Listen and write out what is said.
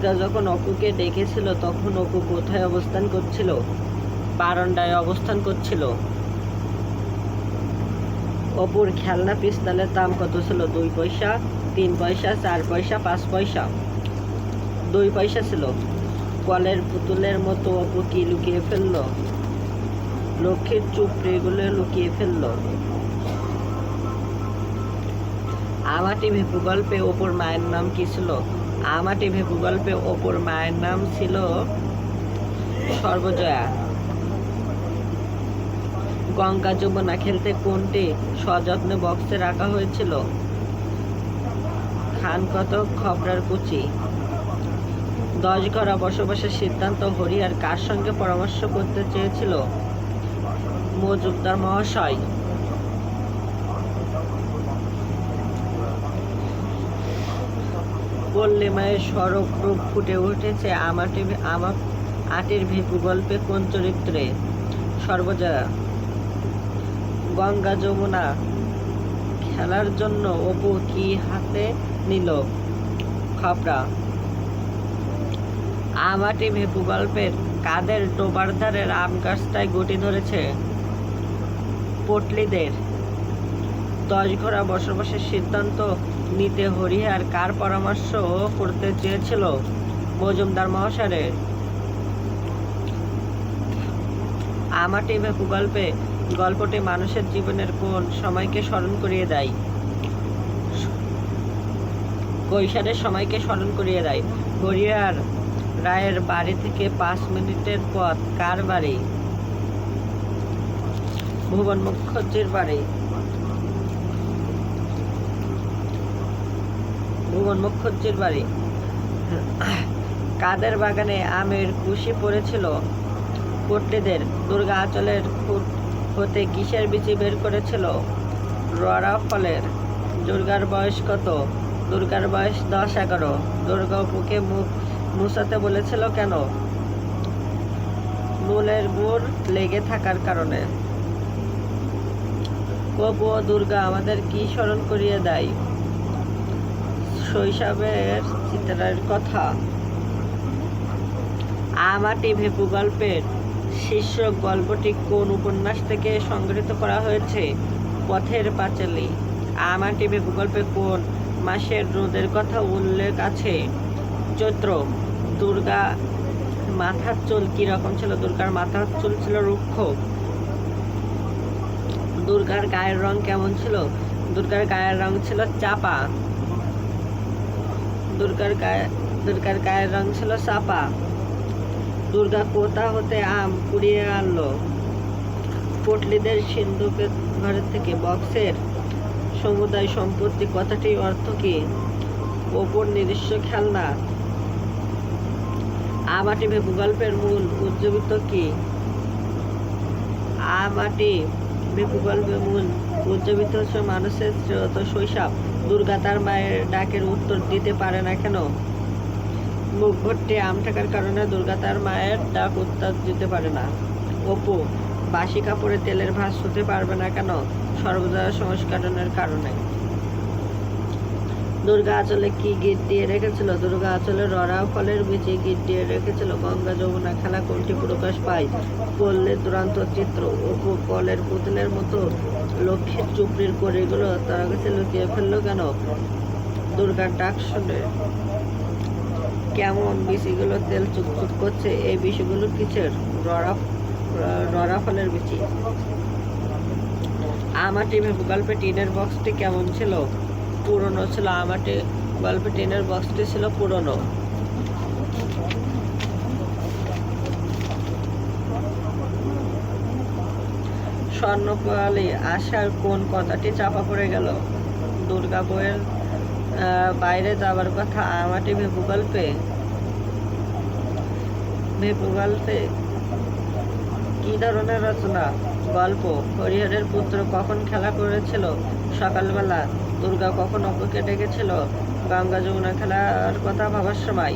দুর্গা যখন অপুকে ডেকেছিল তখন অপু কোথায় অবস্থান করছিল? বারান্দায় অবস্থান করছিল। অপুর খেলনা পিস্তলের দাম কত ছিল? 2 পয়সা, 3 পয়সা, 4 পয়সা, 5 পয়সা। 2 পয়সা ছিল। কলের পুতুলের মতো অপু কি লুকিয়ে ফেলল? লক্ষ্মীর চুপড়িগুলো লুকিয়ে ফেলল। আমাটি ভেপু গল্পে অপুর মায়ের নাম কি ছিল? আমাটি ভেপু গল্পে অপুর মায়ের নাম ছিল সর্বজয়া। গঙ্গা যমুনা খেলতে কোনটি সযত্নে বক্সে রাখা হয়েছিল? খান কত খবরার কুচি। 10 ঘরা বসবাসের সিদ্ধান্ত হরিহর কার সঙ্গে পরামর্শ করতে চেয়েছিল? মজুমদার মহাশয়। পল্লীমায়ের সড়ক রূপ ফুটে উঠেছে আটির ভেপু গল্পে কোন চরিত্রে? সর্বজয়া। গঙ্গা যমুনা খেলার জন্য অপু কি হাতে নিল? খপরা। আমাটি ভেপু গল্পের কাদের ডোবার ধারের আম গাছটায় গটি ধরেছে? পটলিদের। 10 ঘোড়া বসবাসের সিদ্ধান্ত নিতে হরিহর কার পরামর্শ করতে চেয়েছিল? মজুমদার মহাশয়ের। আমাটি ভেপু গল্পটি মানুষের জীবনের কোন সময়কে স্মরণ করিয়ে দেয়? কৈশোরের সময়কে স্মরণ করিয়ে দেয়। হরিহর রায়ের বাড়ি থেকে 5 মিনিটের পথ কার বাড়ি? ভুবন মুখার্জির বাড়ি। ভুবন মুখার্জির বাড়ি। কাদের বাগানে আমের কুশি পড়েছিল? পটলিদের। দুর্গা আঁচলের ফুট হতে কিসের বিচি বের করেছিল? রড়া ফলের। দুর্গার বয়স কত? দুর্গার বয়স 10-11। দুর্গা অপুকে মুখ মুছাতে বলেছিল কেন? নুনের গুড় লেগে থাকার কারণে। অপু ও দুর্গা আমাদের কি স্মরণ করিয়ে দেয়? শৈশবের চিত্রের কথা। আমাটি ভেপু গল্পের শীর্ষক গল্পটি কোন উপন্যাস থেকে সংগৃহীত করা হয়েছে? পথের পাঁচালী। আমাটি ভেপু গল্পে কোন মাসের রোদের কথা উল্লেখ আছে? চৈত্র। দুর্গা মাথার চুল কি রকম ছিল? দুর্গার মাথার চুল ছিল রুক্ষ। দুর্গার গায়ের রং কেমন ছিল? দুর্গার গায়ের রং ছিল চাপা। দুর্গার গায়ের রং ছিল চাপা। দুর্গা কোথা হতে আম কুড়িয়ে আনলো? পটলিদের সিন্ধুকের ঘরের থেকে। বক্সের সমুদায় সম্পত্তি কথাটির অর্থ কি? অপুর নিজস্ব খেলনা। আমাটি ভেপু গল্পের মূল উজ্জীবিত কি? আমাটি ভেপু গল্পের মূল উজ্জীবিত হচ্ছে মানুষের শৈশব। দুর্গা তার মায়ের ডাকের উত্তর দিতে পারে না কেন? মুখ ভর্তি আম থাকার কারণে দুর্গা তার মায়ের ডাক উত্তর দিতে পারে না। অপু বাসি কাপড়ে তেলের ভাঁজ হতে পারবে না কেন? সর্বজয়া সংস্করণের কারণে। দুর্গা আঁচলে কি গিট দিয়ে রেখেছিল? দুর্গা আঁচলে রড়া ফলের বীজে গিট দিয়ে রেখেছিল। গঙ্গা যমুনা খেলা কোনটি প্রকাশ পায়? পল্লীর দুরন্ত চিত্র। অপু কলের পুতুলের মতো লক্ষ্মীর চুপড়ির কড়িগুলো তার কাছে লুকিয়ে ফেললো কেন? দুর্গার ডাক শুনে কেমন বিচিগুলো তেল চুকচুক করছে? এই বিচিগুলো কিসের? রড়া ফলের বিচি। আমাটি ভেপু গল্পে টিনের বক্সটি কেমন ছিল? পুরনো ছিল। আমাটি গল্পে টিনের বক্সটি ছিল পুরনো। স্বর্ণপালি আশার কোন কথাটি চাপা পড়ে গেল? দুর্গা বইয়ের বাইরে যাবার কথা। আমাটি ভেপু গল্পে কি ধরনের রচনা? গল্প। হরিহরের পুত্র কখন খেলা করেছিল? সকালবেলা। দুর্গা কখন অপুকে ডেকেছিল? গঙ্গা যমুনা খেলার কথা ভাবার সময়।